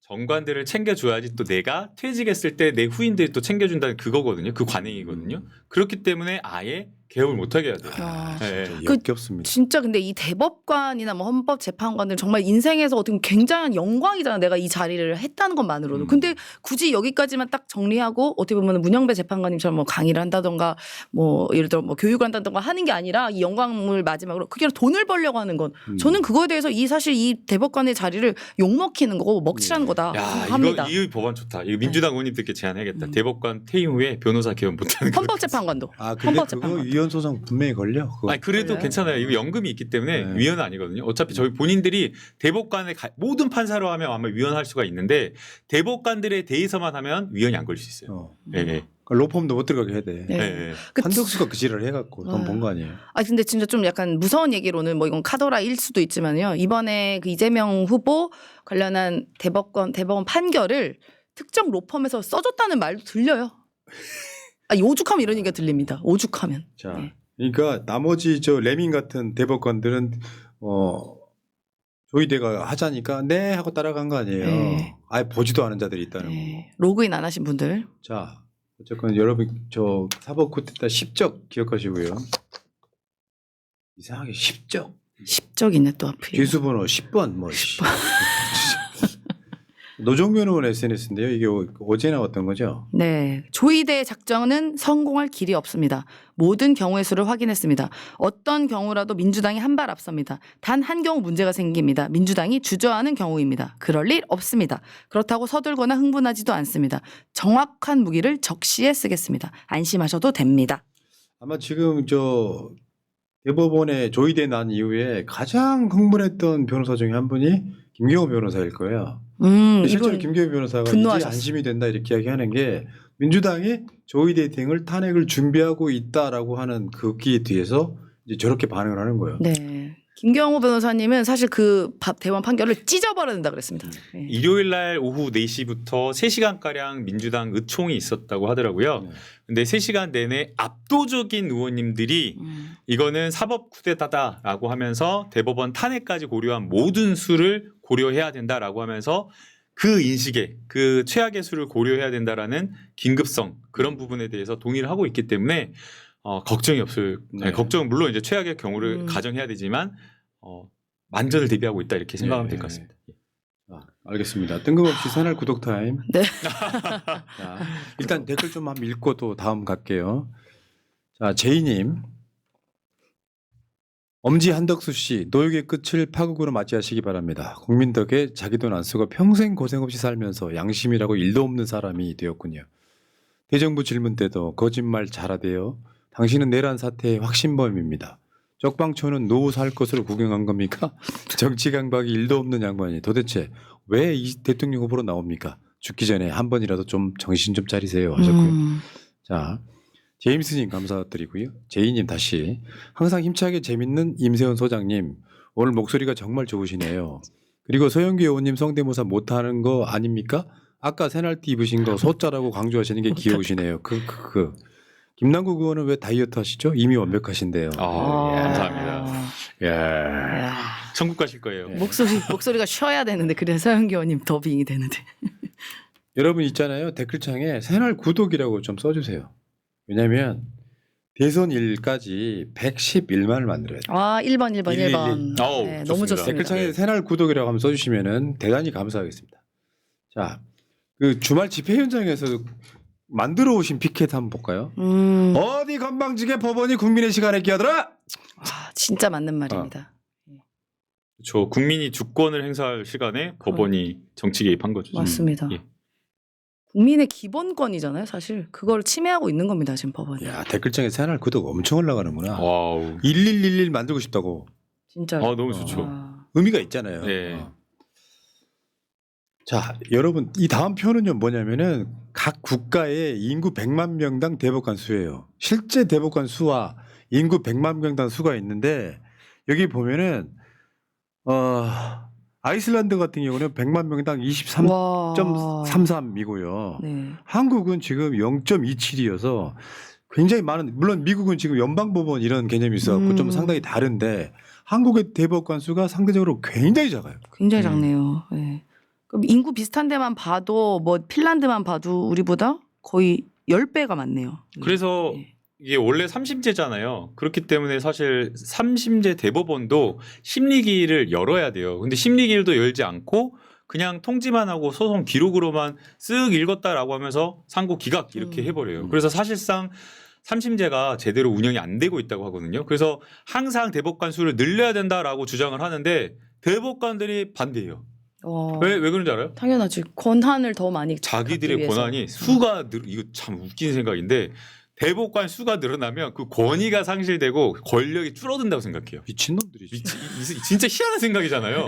정관들을 챙겨줘야지 또 내가 퇴직했을 때 내 후임들이 또 챙겨준다는 그거거든요. 그 관행이거든요. 그렇기 때문에 아예 개업을 못하게 해야 돼요. 네. 역겹습니다. 진짜 근데 이 대법관이나 뭐 헌법재판관들 정말 인생에서 어떻게 보면 굉장한 영광이잖아. 내가 이 자리를 했다는 것만으로도. 근데 굳이 여기까지만 딱 정리하고 어떻게 보면 문영배 재판관님처럼 뭐 강의를 한다던가 뭐 예를 들어 뭐 교육을 한다던가 하는 게 아니라 이 영광을 마지막으로 그게 돈을 벌려고 하는 건 저는 그거에 대해서 이 사실 이 대법관의 자리를 욕먹히는 거고 먹칠하는 거다 야, 생각합니다. 이거 이 법안 좋다. 이거 민주당 의원님들께 제안해야겠다. 대법관 퇴임 후에 변호사 개업 못하는 거. 헌법재판관도. 아 근데 그거 헌법재판관. 위헌 소송 분명히 걸려. 그거. 아니 그래도 걸려요? 괜찮아요. 이거 연금이 있기 때문에 네. 위헌은 아니거든요. 어차피 저희 본인들이 대법관의 모든 판사로 하면 아마 위헌할 수가 있는데 대법관들에 대해서만 하면 위헌이 안 걸릴 수 있어요. 예, 예. 로펌도 못 들어가게 해야 돼. 네. 예, 예. 한덕수가 그 지랄을 해갖고 돈 번 거 아니에요. 아 근데 진짜 좀 약간 무서운 얘기로는 뭐 이건 카더라일 수도 있지만요. 이번에 그 이재명 후보 관련한 대법원 판결을 특정 로펌에서 써줬다는 말도 들려요. 아, 오죽하면 이런 얘기가 들립니다. 오죽하면. 자, 네. 그러니까 나머지 저 레민 같은 대법관들은 조이대가 하자니까 네 하고 따라간 거 아니에요. 네. 아예 보지도 않은 자들이 있다는 거. 네. 로그인 안 하신 분들. 자, 어쨌건 여러분 저 사법 쿠데타 10적 기억하시고요. 이상하게 10적. 10적이네 또 하필. 기수번호 10번 뭐. 10번. 노정면 의원 SNS인데요. 이게 어제 나왔던 거죠? 네. 조이대 작전은 성공할 길이 없습니다. 모든 경우의 수를 확인했습니다. 어떤 경우라도 민주당이 한 발 앞섭니다. 단 한 경우 문제가 생깁니다. 민주당이 주저하는 경우입니다. 그럴 일 없습니다. 그렇다고 서둘거나 흥분하지도 않습니다. 정확한 무기를 적시에 쓰겠습니다. 안심하셔도 됩니다. 아마 지금 저 대법원에 조의대 난 이후에 가장 흥분했던 변호사 중에 한 분이 김경호 변호사일 거예요. 실제로 이분 김경호 변호사가 이제 분노하셨어. 안심이 된다 이렇게 이야기하는 게 민주당이 조의대 등을 탄핵을 준비하고 있다라고 하는 그 기에 뒤에서 이제 저렇게 반응을 하는 거예요. 네. 김경호 변호사님은 사실 그 대법원 판결을 찢어버려야 된다 그랬습니다. 네. 일요일 날 오후 4시부터 3시간가량 민주당 의총이 있었다고 하더라고요. 네. 근데 3시간 내내 압도적인 의원님들이 이거는 사법 쿠데타다라고 하면서 대법원 탄핵까지 고려한 모든 수를 고려해야 된다라고 하면서 그 인식에 그 최악의 수를 고려해야 된다라는 긴급성 그런 부분에 대해서 동의를 하고 있기 때문에 걱정이 없을 네. 걱정은 물론 이제 최악의 경우를 가정해야 되지만 만전을 대비하고 있다 이렇게 생각하면 될 것 같습니다. 알겠습니다. 뜬금없이 새날 구독 타임. 네. 자, 일단 댓글 좀 한번 읽고 또 다음 갈게요. 자, 제이님. 엄지 한덕수 씨, 노역의 끝을 파국으로 맞이하시기 바랍니다. 국민 덕에 자기 돈 안 쓰고 평생 고생 없이 살면서 양심이라고 일도 없는 사람이 되었군요. 대정부 질문 때도 거짓말 잘하대요. 당신은 내란 사태의 확신범입니다. 쪽방촌은 노후 살 것으로 구경한 겁니까? 정치 강박이 일도 없는 양반이 도대체 왜 이 대통령 후보로 나옵니까? 죽기 전에 한 번이라도 좀 정신 좀 차리세요 하셨고요. 자, 제임스님 감사드리고요. 제이님 다시 항상 힘차게 재밌는 임세훈 소장님 오늘 목소리가 정말 좋으시네요. 그리고 서영기 의원님 성대모사 못하는 거 아닙니까? 아까 새날띠 입으신 거 소자라고 강조하시는 게 귀여우시네요. 김남국 의원은 왜 다이어트 하시죠? 이미 완벽하신데요. 감사합니다. 예. 천국 가실 거예요. 목소리가 쉬어야 되는데 그래서 서영기 의원님 더빙이 되는데. 여러분 있잖아요. 댓글창에 새날 구독이라고 좀 써주세요. 왜냐하면 대선 일까지 111만을 만들어야 돼요. 1번 111. 네, 너무 좋습니다. 댓글창에 새날 구독이라고 한번 써주시면은 대단히 감사하겠습니다. 자, 그 주말 집회 현장에서 만들어 오신 피켓 한번 볼까요? 어디 건방지게 법원이 국민의 시간에 끼어들어? 진짜 맞는 말입니다. 저 국민이 주권을 행사할 시간에 법원이 정치 개입한 거죠. 맞습니다. 예. 국민의 기본권이잖아요, 사실. 그걸 침해하고 있는 겁니다, 지금 법원이. 야, 댓글창에 새날 구독 엄청 올라가는구나. 와우. 1111 만들고 싶다고. 진짜. 너무 좋죠. 의미가 있잖아요. 네. 자, 여러분 이 다음 표는요 뭐냐면은 각 국가의 인구 100만 명당 대법관 수예요. 실제 대법관 수와 인구 100만 명당 수가 있는데 여기 보면은 아이슬란드 같은 경우는 100만 명당 23.33이고요. 네. 한국은 지금 0.27이어서 굉장히 많은, 물론 미국은 지금 연방법원 이런 개념이 있어갖고 좀 상당히 다른데 한국의 대법관 수가 상대적으로 굉장히 작아요. 굉장히 작네요. 네. 그럼 인구 비슷한 데만 봐도 뭐 핀란드만 봐도 우리보다 거의 10배가 많네요. 그래서 네. 이게 원래 3심제잖아요. 그렇기 때문에 사실 3심제 대법원도 심리기일을 열어야 돼요. 근데 심리기일도 열지 않고 그냥 통지만 하고 소송 기록으로만 쓱 읽었다라고 하면서 상고 기각 이렇게 해버려요. 그래서 사실상 3심제가 제대로 운영이 안 되고 있다고 하거든요. 그래서 항상 대법관 수를 늘려야 된다라고 주장을 하는데 대법관들이 반대해요. 왜 그런지 알아요? 당연하지. 권한을 더 많이 자기들의 위해서. 권한이 수가 이거 참 웃긴 생각인데 대법관 수가 늘어나면 그 권위가 상실되고 권력이 줄어든다고 생각해요. 미친놈들이지. 진짜 희한한 생각이잖아요.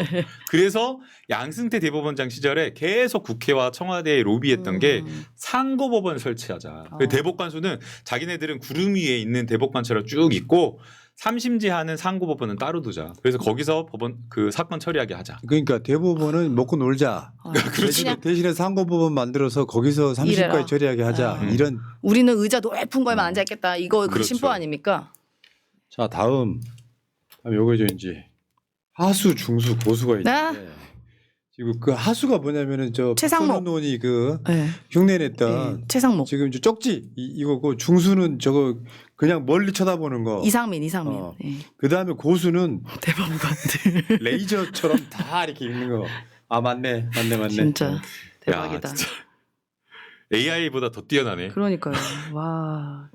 그래서 양승태 대법원장 시절에 계속 국회와 청와대에 로비했던 게 상고법원 설치하자. 대법관 수는 자기네들은 구름 위에 있는 대법관처럼 쭉 있고 3심제하는 상고법원은 따로 두자. 그래서 거기서 법원 그 사건 처리하게 하자. 그러니까 대법원은 먹고 놀자. 대신에 상고법원 만들어서 거기서 30까지 처리하게 하자. 이런. 우리는 의자 높은 거에만 앉아 있겠다. 이거 그 그렇죠. 심보 아닙니까? 자, 다음 요거죠 이제 하수, 중수, 고수가 있는데 그리고 그 하수가 뭐냐면은 저 최상목. 박선원 의원이 그 네. 흉내냈던 최상목. 지금 이제 쪽지 이거고 중수는 저거 그냥 멀리 쳐다보는 거. 이상민. 네. 그 다음에 고수는 대법관들. 레이저처럼 다 이렇게 읽는 거. 아 맞네. 진짜 대박이다. 야, 진짜 AI보다 더 뛰어나네. 그러니까요. 와.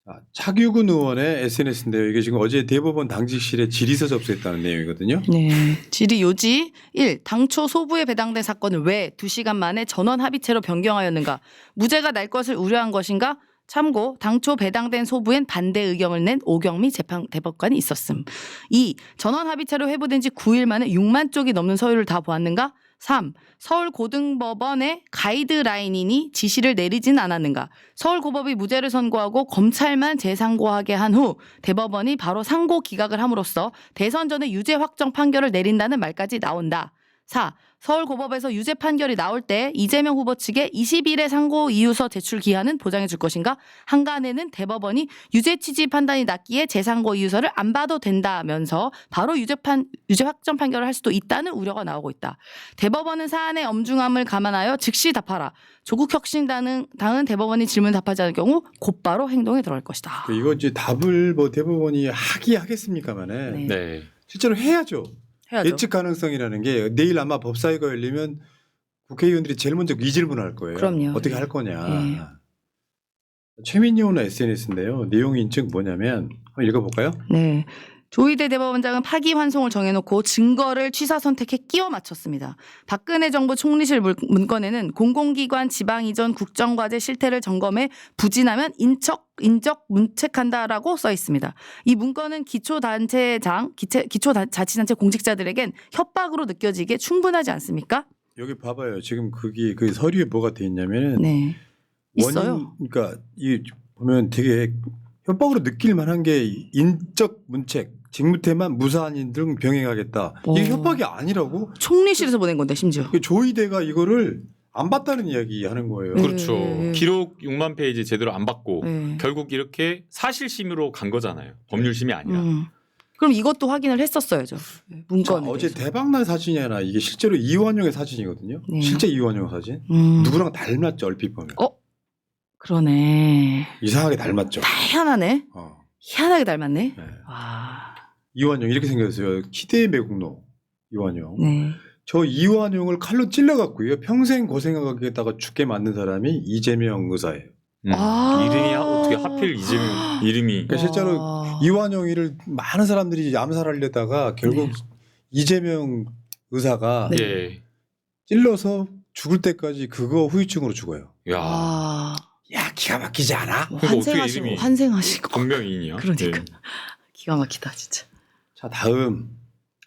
아, 차규근 의원의 SNS인데요. 이게 지금 어제 대법원 당직실에 질의서 접수했다는 내용이거든요. 네. 질의 요지 1. 당초 소부에 배당된 사건을 왜 2시간 만에 전원 합의체로 변경하였는가? 무죄가 날 것을 우려한 것인가? 참고 당초 배당된 소부엔 반대 의견을 낸 오경미 대법관이 있었음. 2. 전원 합의체로 회부된 지 9일 만에 6만 쪽이 넘는 서류를 다 보았는가? 3. 서울고등법원의 가이드라인이니 지시를 내리진 않았는가? 서울고법이 무죄를 선고하고 검찰만 재상고하게 한 후 대법원이 바로 상고 기각을 함으로써 대선 전에 유죄 확정 판결을 내린다는 말까지 나온다. 4. 서울고법에서 유죄 판결이 나올 때 이재명 후보 측에 20일의 상고 이유서 제출 기한은 보장해 줄 것인가? 한간에는 대법원이 유죄 취지 판단이 낮기에 재상고 이유서를 안 봐도 된다면서 바로 유죄 확정 판결을 할 수도 있다는 우려가 나오고 있다. 대법원은 사안의 엄중함을 감안하여 즉시 답하라. 조국혁신당은 대법원이 질문 답하지 않을 경우 곧바로 행동에 들어갈 것이다. 이거 이제 답을 뭐 대법원이 하겠습니까만은 네. 네. 실제로 해야죠. 해야죠. 예측 가능성이라는 게 내일 아마 법사위가 열리면 국회의원들이 제일 먼저 이 질문을 할 거예요. 그럼요. 어떻게 할 거냐. 네. 최민희 의원 SNS인데요. 내용이 인증 뭐냐면 한번 읽어볼까요? 네. 조희대 대법원장은 파기환송을 정해놓고 증거를 취사 선택에 끼워 맞췄습니다. 박근혜 정부 총리실 문건에는 공공기관 지방이전 국정과제 실태를 점검해 부진하면 인적 문책한다라고 써 있습니다. 이 문건은 기초자치단체 공직자들에겐 협박으로 느껴지게 충분하지 않습니까? 여기 봐봐요. 지금 그게 그 서류에 뭐가 돼 있냐면은 네. 있어요. 그러니까 이 보면 되게 협박으로 느낄 만한 게 인적 문책, 직무태만 무사한 등 병행하겠다. 이게 협박이 아니라고? 총리실에서 보낸 건데 심지어. 조희대가 이거를 안 봤다는 이야기 하는 거예요. 네. 그렇죠. 기록 6만 페이지 제대로 안 받고 네. 결국 이렇게 사실심으로 간 거잖아요. 법률심이 아니라. 그럼 이것도 확인을 했었어야죠. 문건에 어제 대해서. 대박난 사진이 하나 이게 실제로 이완용의 사진이거든요. 네. 실제 이완용 사진. 누구랑 닮았죠 얼핏 보면. 그러네. 이상하게 닮았죠. 희한하네. 희한하게 닮았네. 네. 와. 이완용 이렇게 생겼어요. 희대의 매국노 이완용. 네. 저 이완용을 칼로 찔러갖고요. 평생 고생하겠다가 죽게 만든 사람이 이재명 의사예요. 이름이 어떻게 하필 이재명 이름이. 그러니까 실제로 이완용이를 많은 사람들이 암살하려다가 결국 이재명 의사가 예. 찔러서 죽을 때까지 그거 후유증으로 죽어요. 야. 야 기가 막히지 않아? 환생하시고 이름이 환생하시고. 동명이인이요. 그러니까 예. 기가 막히다 진짜. 자 다음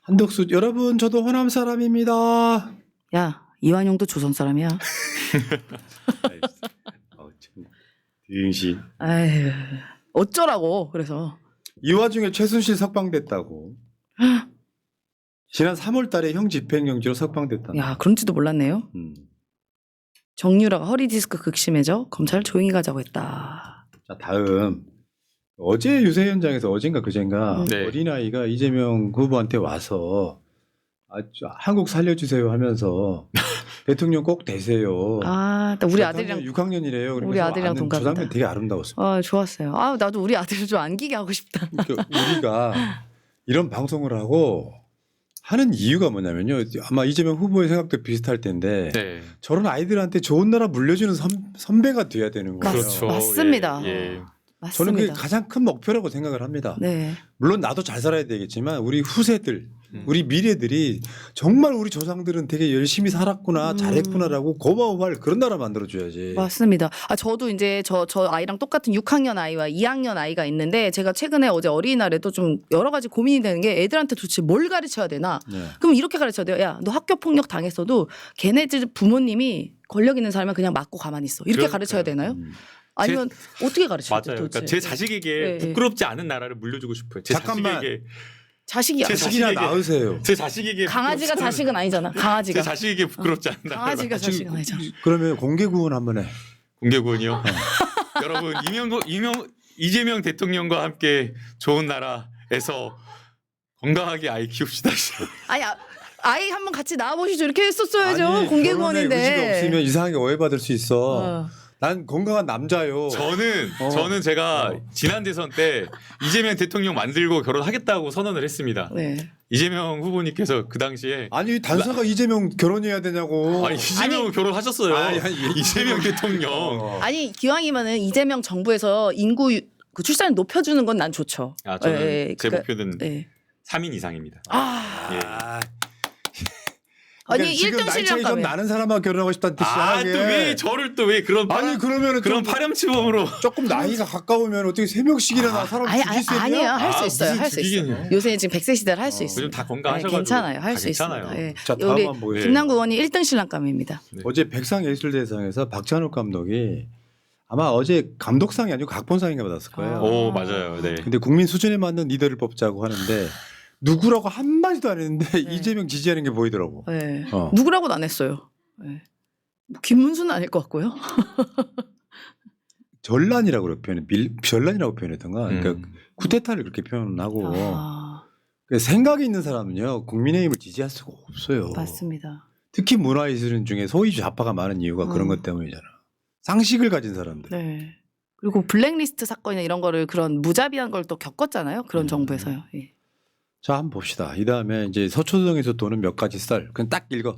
한덕수 여러분 저도 호남 사람입니다. 야 이완용도 조선 사람이야. 유인씨 아유 어쩌라고 그래서. 이 와중에 최순실 석방됐다고. 지난 3월달에 형 집행정지로 석방됐다. 야 그런지도 몰랐네요. 정유라가 허리 디스크 극심해져 검찰 조용히 가자고 했다. 자 다음 어제 유세 현장에서 어젠가 그젠가 네. 어린아이가 이재명 후보한테 와서 한국 살려주세요 하면서 대통령 꼭 되세요. 아, 우리 아들이랑 6학년이래요. 우리 아들이랑 저 동갑이다. 장면 되게 아름다웠어요. 아 좋았어요. 아 나도 우리 아들을 좀 안기게 하고 싶다. 그러니까 우리가 이런 방송을 하고 하는 이유가 뭐냐면요. 아마 이재명 후보의 생각도 비슷할 텐데 네. 저런 아이들한테 좋은 나라 물려주는 선배가 돼야 되는 거예요. 그렇죠. 맞습니다. 예. 예. 저는 그게 맞습니다. 가장 큰 목표라고 생각을 합니다. 네. 물론 나도 잘 살아야 되겠지만 우리 후세들, 우리 미래들이 정말 우리 조상들은 되게 열심히 살았구나, 잘했구나라고 고마워할 그런 나라 만들어줘야지. 맞습니다. 아 저도 이제 저 아이랑 똑같은 6학년 아이와 2학년 아이가 있는데 제가 최근에 어제 어린이날에도 좀 여러 가지 고민이 되는 게 애들한테 도대체 뭘 가르쳐야 되나? 네. 그럼 이렇게 가르쳐야 돼요. 야, 너 학교 폭력 당했어도 걔네들 부모님이 권력 있는 사람은 그냥 맞고 가만히 있어. 이렇게 그러니까요. 가르쳐야 되나요? 아니면 어떻게 가르쳐야 돼요? 맞아요. 도대체? 그러니까 제 자식에게 네. 부끄럽지 않은 나라를 물려주고 싶어요. 제 잠깐만. 자식에게 자식이야. 제 자식이나 자식에게- 낳으세요. 제 자식에게 강아지가 부끄럽지 않은- 자식은 아니잖아. 제 강아지가. 자식에게 부끄럽지 않은 나라. 강아지가 자식은 아니잖아. 그러면 공개 구원 한번 해. 공개구원이요. 여러분 이재명 대통령과 함께 좋은 나라에서 건강하게 아이 키웁시다. 아니 아이 한번 같이 나와보시죠. 이렇게 했었어야죠. 아니, 공개 결혼에 의지가 구원인데. 없으면 이상하게 오해받을 수 있어. 어. 난 건강한 남자요. 저는 제가 지난 대선 때 이재명 대통령 만들고 결혼하겠다고 선언을 했습니다. 네. 이재명 후보님께서 그 당시에 아니 단서가 이재명 결혼해야 되냐고. 아니 이재명 결혼하셨어요. 아니, 이재명 대통령. 아니 기왕이면은 이재명 정부에서 인구 그 출산을 높여주는 건 난 좋죠. 아 저는 예, 제 그러니까- 목표는 예. 3인 이상입니다. 아, 예. 아니 그러니까 지금 1등 나이 차이 좀 신랑감에. 나는 사람하고 결혼하고 싶다는 뜻이야. 아 이게. 또 왜 저를 또 왜 그런 아니 그러면은 그런 좀 파렴치범으로 조금 나이가 가까우면 어떻게 3명씩이나 사람 죽일 수 있냐? 아니에요. 할 수 아, 있어요. 무슨 할 수 있어요. 죽이긴. 요새 지금 100세 시대를 할 수 있어요. 요즘 다 건강하셔가지고 괜찮아요. 할 다 수 있습니다. 괜찮아요. 예. 자, 다음 우리 한번 보여요. 김남국 의원이 1등 신랑감입니다. 네. 어제 백상예술대상에서 박찬욱 감독이 아마 어제 감독상이 아니고 각본상인가 받았을 거예요. 오 맞아요. 네. 근데 국민 수준에 맞는 리더를 뽑자고 하는데 누구라고 한마디도 안 했는데 네. 이재명 지지하는 게 보이더라고. 네. 어. 누구라고는 안 했어요. 네. 뭐 김문수는 아닐 것 같고요. 전란이라고 전란이라고 표현했던가. 그러니까 쿠데타를 그렇게 표현하고 아, 그러니까 생각이 있는 사람은요 국민의힘을 지지할 수가 없어요. 맞습니다. 특히 문화예술인 중에 소위 좌파가 많은 이유가 그런 것 때문이잖아. 상식을 가진 사람들. 네. 그리고 블랙리스트 사건이나 이런 거를 그런 무자비한 걸 또 겪었잖아요. 그런 정부에서요. 예. 자 한번 봅시다. 이 다음에 이제 서초동에서 도는 몇 가지 썰. 그냥 딱 읽어.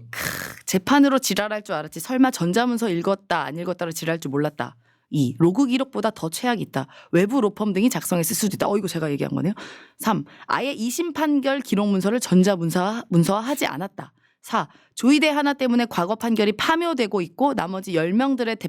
재판으로 지랄할 줄 알았지 설마 전자문서 읽었다 안 읽었다로 지랄할 줄 몰랐다. 2. 로그 기록보다 더 최악이 있다. 외부 로펌 등이 작성했을 수도 있다. 이거 제가 얘기한 거네요. 3. 아예 2심 판결 기록 문서를 문서화하지 않았다. 4. 조이대 하나 때문에 과거 판결이 파묘되고 있고 나머지 10명들의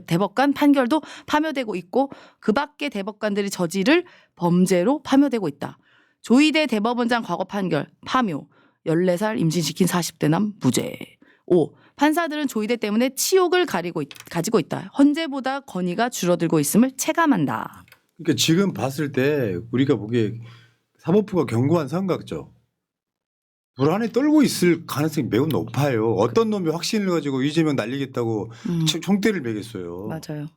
대법관 판결도 파묘되고 있고 그 밖의 대법관들이 저지를 범죄로 파묘되고 있다. 조이대 대법원장 과거 판결 파묘 14살 임신시킨 40대 남 무죄. 5. 판사들은 조이대 때문에 치욕을 가지고 있다. 헌재보다 권위가 줄어들고 있음을 체감한다. 그러니까 지금 봤을 때 우리가 보기에 사법부가 견고한 삼각죠. 불안에 떨고 있을 가능성이 매우 높아요. 어떤 놈이 확신을 가지고 이재명 날리겠다고 총대를 매겠어요. 맞아요.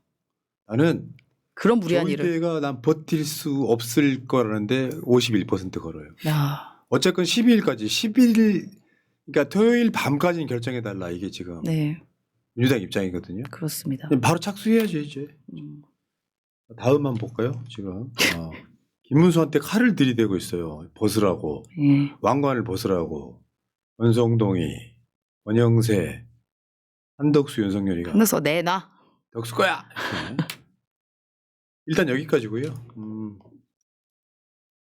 나는 그런 무리한 일을. 조이대가 난 버틸 수 없을 거라는데 51% 걸어요. 야, 어쨌건 12일까지 11일 그러니까 토요일 밤까지는 결정해달라 이게 지금 네, 민주당 입장이거든요. 그렇습니다. 바로 착수해야죠 이제. 음. 다음만 볼까요? 지금 김문수한테 칼을 들이대고 있어요. 벗으라고. 예. 왕관을 벗으라고. 원성동이, 원영세, 한덕수, 윤석열이가 그래서 내놔. 덕수 거야. 이렇게. 일단 여기까지고요.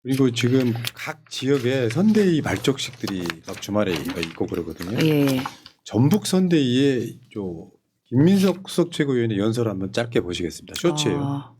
그리고 지금 각 지역에 선대위 발족식들이 막 주말에 있고 그러거든요. 예. 전북 선대위에 김민석 수석 최고위원의 연설 한번 짧게 보시겠습니다. 쇼츠예요. 아,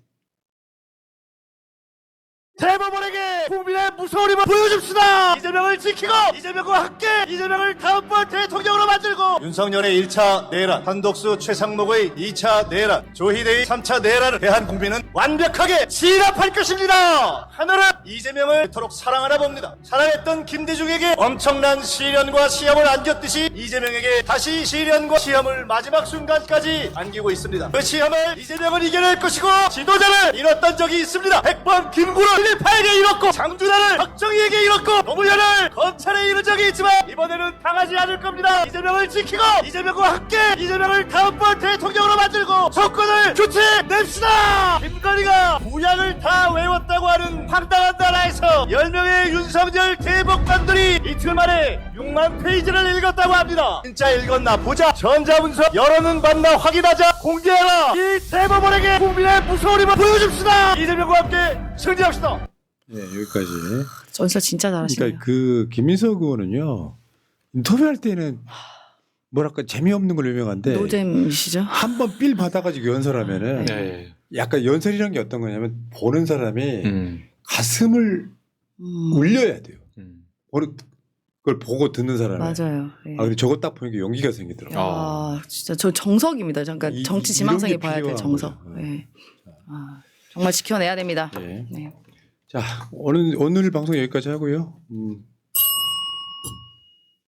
대법원에게 국민의 무서움을 보여줍시다. 이재명을 지키고 이재명과 함께 이재명을 다음번 대통령으로 만들고 윤석열의 1차 내란, 한덕수 최상목의 2차 내란, 조희대의 3차 내란을 대한 국민은 완벽하게 진압할 것입니다. 하늘은 이재명을 그토록 사랑하나 봅니다. 사랑했던 김대중에게 엄청난 시련과 시험을 안겼듯이 이재명에게 다시 시련과 시험을 마지막 순간까지 안기고 있습니다. 그 시험을 이재명은 이겨낼 것이고 지도자를 잃었던 적이 있습니다. 100번 김구를 필리파에게 잃었고 장준하를 박정희에게 잃었고 노무현을 검찰에 잃은 적이 있지만 이번에는 당하지 않을 겁니다. 이재명을 지키고 이재명과 함께 이재명을 다음번 대통령으로 만들고 정권을 교체냅시다. 김건희가 구약을 다 외웠다고 하는 황당한 나라에서 10명의 윤석열 대법관들이 이틀 만에 6만 페이지를 읽었다고 합니다. 진짜 읽었나 보자. 전자문서 여론은 봤나 확인하자. 공개하라. 이 대법원에게 국민의 무서움을 보여줍시다. 이재명과 함께 승리합시다. 네, 여기까지. 전설 진짜 잘하시네요. 그러니까 그 김민석 의원은요 인터뷰할 때는 뭐랄까 재미없는 걸로 유명한데 노잼이시죠? 한번 빌 받아가지고 연설하면은 네. 약간 연설이란 게 어떤 거냐면 보는 사람이 가슴을 울려야 돼요. 그걸 보고 듣는 사람이. 맞아요. 예. 아 근데 저거 딱 보니까 용기가 생기더라고요. 아, 진짜 저 정석입니다. 잠깐 정치 지망생이 이런 게 봐야 될 필요한 정석. 거죠. 예. 아, 정말 지켜내야 됩니다. 네. 네. 자 오늘 방송 여기까지 하고요.